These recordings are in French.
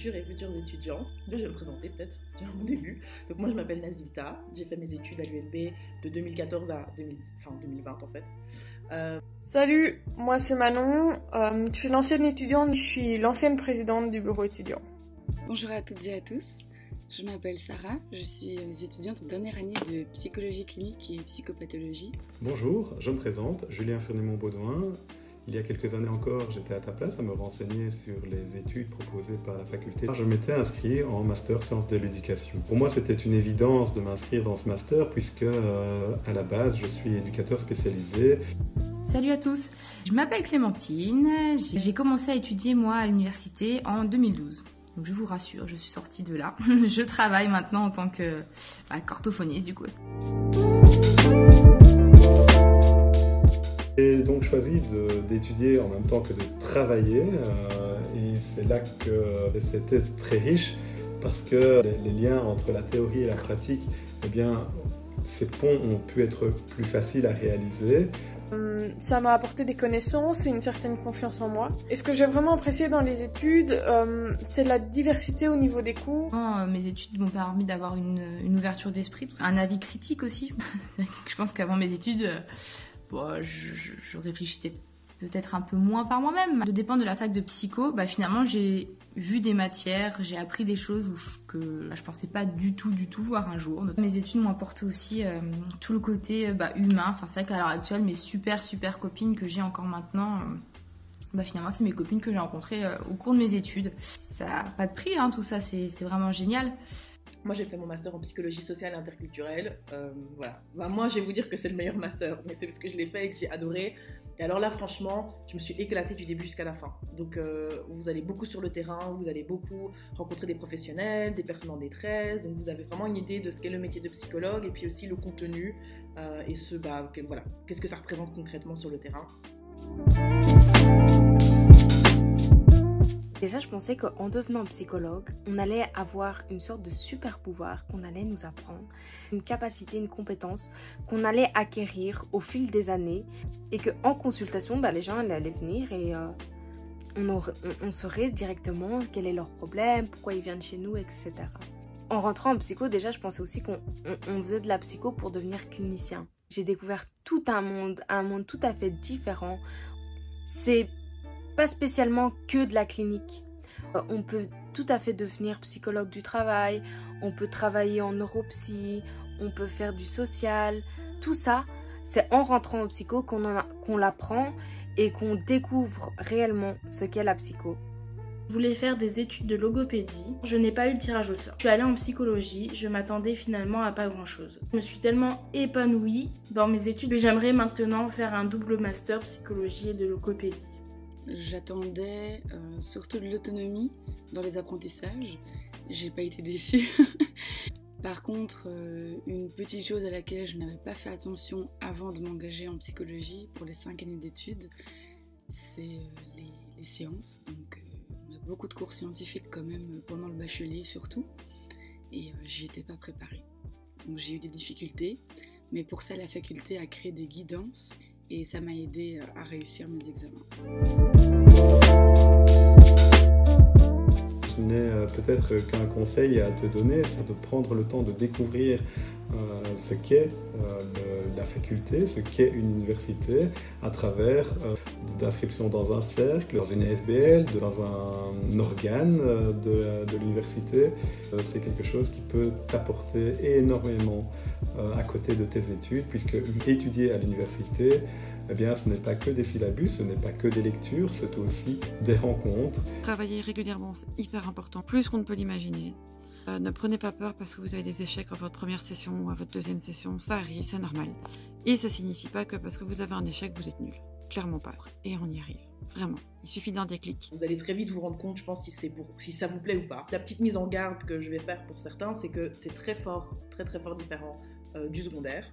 futurs et futures étudiants. Je vais me présenter peut-être, c'est un bon début. Donc moi je m'appelle Nazilta, j'ai fait mes études à l'ULB de 2014 à 2020 en fait. Salut, moi c'est Manon, je suis l'ancienne étudiante, je suis l'ancienne présidente du bureau étudiant. Bonjour à toutes et à tous, je m'appelle Sarah, je suis étudiante en dernière année de psychologie clinique et psychopathologie. Bonjour, je me présente, Julien Furnemont-Baudouin. Il y a quelques années encore, j'étais à ta place à me renseigner sur les études proposées par la faculté. Je m'étais inscrit en master sciences de l'éducation. Pour moi, c'était une évidence de m'inscrire dans ce master puisque, à la base, je suis éducateur spécialisé. Salut à tous, je m'appelle Clémentine, j'ai commencé à étudier moi à l'université en 2012. Donc je vous rassure, je suis sortie de là. Je travaille maintenant en tant que orthophoniste du coup. J'ai donc choisi d'étudier en même temps que de travailler et c'est là que c'était très riche parce que les liens entre la théorie et la pratique, eh bien, ces ponts ont pu être plus faciles à réaliser. Ça m'a apporté des connaissances et une certaine confiance en moi. Et ce que j'ai vraiment apprécié dans les études, c'est la diversité au niveau des cours. Mes études m'ont permis d'avoir une ouverture d'esprit, un avis critique aussi. Je pense qu'avant mes études, je réfléchissais peut-être un peu moins par moi-même. De dépendre de la fac de psycho, finalement j'ai vu des matières, j'ai appris des choses que je pensais pas du tout voir un jour. Mes études m'ont apporté aussi tout le côté humain. Enfin, c'est vrai qu'à l'heure actuelle, mes super copines que j'ai encore maintenant, finalement c'est mes copines que j'ai rencontrées au cours de mes études. Ça n'a pas de prix, tout ça, c'est vraiment génial. Moi, j'ai fait mon master en psychologie sociale et interculturelle. Voilà. Moi, je vais vous dire que c'est le meilleur master, mais c'est parce que je l'ai fait et que j'ai adoré. Et alors là, franchement, je me suis éclatée du début jusqu'à la fin. Donc, vous allez beaucoup sur le terrain, vous allez beaucoup rencontrer des professionnels, des personnes en détresse. Donc, vous avez vraiment une idée de ce qu'est le métier de psychologue et puis aussi le contenu et qu'est-ce que ça représente concrètement sur le terrain. Déjà, je pensais qu'en devenant psychologue, on allait avoir une sorte de super pouvoir qu'on allait nous apprendre, une capacité, une compétence qu'on allait acquérir au fil des années et qu'en consultation, les gens allaient venir et on saurait directement quel est leur problème, pourquoi ils viennent chez nous, etc. En rentrant en psycho, déjà, je pensais aussi qu'on faisait de la psycho pour devenir clinicien. J'ai découvert tout un monde tout à fait différent. C'est pas spécialement que de la clinique. On peut tout à fait devenir psychologue du travail, on peut travailler en neuropsy, on peut faire du social. Tout ça, c'est en rentrant en psycho qu'on l'apprend et qu'on découvre réellement ce qu'est la psycho. Je voulais faire des études de logopédie. Je n'ai pas eu le tirage au sort. Je suis allée en psychologie, je m'attendais finalement à pas grand chose. Je me suis tellement épanouie dans mes études que j'aimerais maintenant faire un double master psychologie et de logopédie. J'attendais surtout de l'autonomie dans les apprentissages. J'ai pas été déçue. Par contre, une petite chose à laquelle je n'avais pas fait attention avant de m'engager en psychologie pour les 5 années d'études, c'est les sciences. Donc, on a beaucoup de cours scientifiques quand même pendant le bachelier surtout, et j'y étais pas préparée. Donc j'ai eu des difficultés, mais pour ça la faculté a créé des guidances. Et ça m'a aidé à réussir mes examens. Je n'ai peut-être qu'un conseil à te donner, c'est de prendre le temps de découvrir ce qu'est la faculté, ce qu'est une université, à travers d'inscription dans un cercle, dans une ASBL, dans un organe de l'université. C'est quelque chose qui peut t'apporter énormément à côté de tes études, puisque étudier à l'université, ce n'est pas que des syllabus, ce n'est pas que des lectures, c'est aussi des rencontres. Travailler régulièrement, c'est hyper important, plus qu'on ne peut l'imaginer. Ne prenez pas peur parce que vous avez des échecs à votre première session ou à votre deuxième session, ça arrive, c'est normal. Et ça signifie pas que parce que vous avez un échec, vous êtes nul. Clairement pas. Et on y arrive. Vraiment. Il suffit d'un déclic. Vous allez très vite vous rendre compte, je pense, si ça vous plaît ou pas. La petite mise en garde que je vais faire pour certains, c'est que c'est très fort différent du secondaire.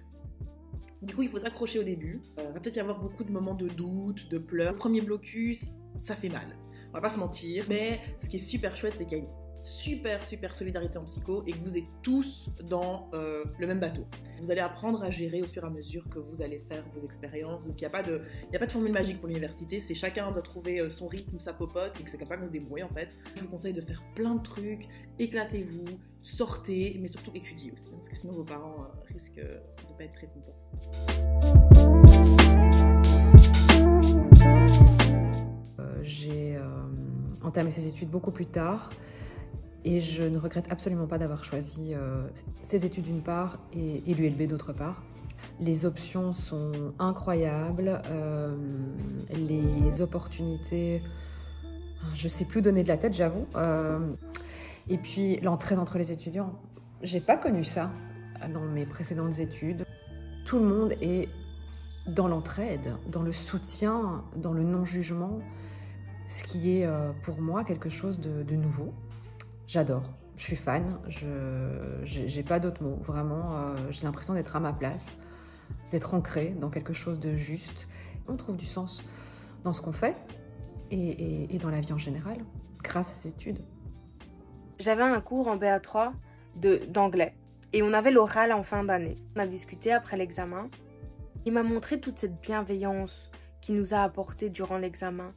Du coup, il faut s'accrocher au début. Il va peut-être y avoir beaucoup de moments de doute, de pleurs. Le premier blocus, ça fait mal. On va pas se mentir. Mais ce qui est super chouette, c'est qu'il y a super solidarité en psycho et que vous êtes tous dans le même bateau. Vous allez apprendre à gérer au fur et à mesure que vous allez faire vos expériences. Donc il n'y a pas de formule magique pour l'université, c'est chacun doit trouver son rythme, sa popote, et que c'est comme ça qu'on se débrouille en fait. Je vous conseille de faire plein de trucs, éclatez-vous, sortez, mais surtout étudiez aussi, parce que sinon vos parents risquent de ne pas être très contents. J'ai entamé ces études beaucoup plus tard et je ne regrette absolument pas d'avoir choisi ces études d'une part et l'ULB d'autre part. Les options sont incroyables, les opportunités, je ne sais plus donner de la tête, j'avoue. Et puis l'entraide entre les étudiants, j'ai pas connu ça dans mes précédentes études. Tout le monde est dans l'entraide, dans le soutien, dans le non-jugement, ce qui est pour moi quelque chose de nouveau. J'adore, je suis fan, j'ai pas d'autres mots, vraiment, j'ai l'impression d'être à ma place, d'être ancrée dans quelque chose de juste. On trouve du sens dans ce qu'on fait et dans la vie en général, grâce à ces études. J'avais un cours en BA3 d'anglais et on avait l'oral en fin d'année. On a discuté après l'examen. Il m'a montré toute cette bienveillance qu'il nous a apportée durant l'examen.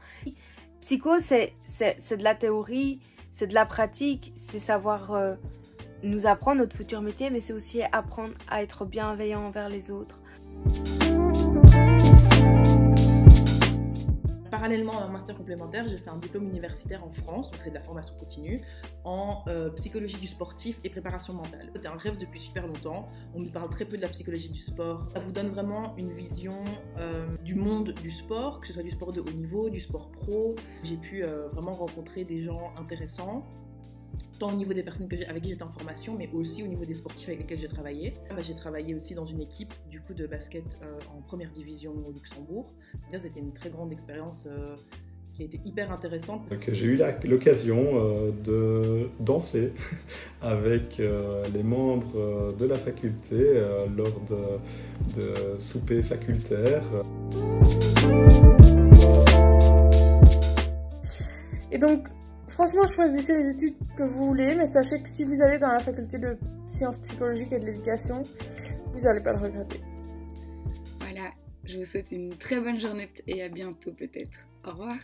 Psycho, c'est de la théorie, c'est de la pratique, c'est savoir nous apprendre notre futur métier, mais c'est aussi apprendre à être bienveillant envers les autres. Parallèlement à un master complémentaire, j'ai fait un diplôme universitaire en France, donc c'est de la formation continue, en psychologie du sportif et préparation mentale. C'était un rêve depuis super longtemps, on nous parle très peu de la psychologie du sport. Ça vous donne vraiment une vision du monde du sport, que ce soit du sport de haut niveau, du sport pro. J'ai pu vraiment rencontrer des gens intéressants, tant au niveau des personnes avec qui j'étais en formation, mais aussi au niveau des sportifs avec lesquels j'ai travaillé. J'ai travaillé aussi dans une équipe du coup, de basket en première division au Luxembourg. C'était une très grande expérience qui a été hyper intéressante. J'ai eu l'occasion de danser avec les membres de la faculté lors de soupers facultaires. Et donc, franchement, choisissez les études que vous voulez, mais sachez que si vous allez dans la faculté de sciences psychologiques et de l'éducation, vous n'allez pas le regretter. Voilà, je vous souhaite une très bonne journée et à bientôt peut-être. Au revoir.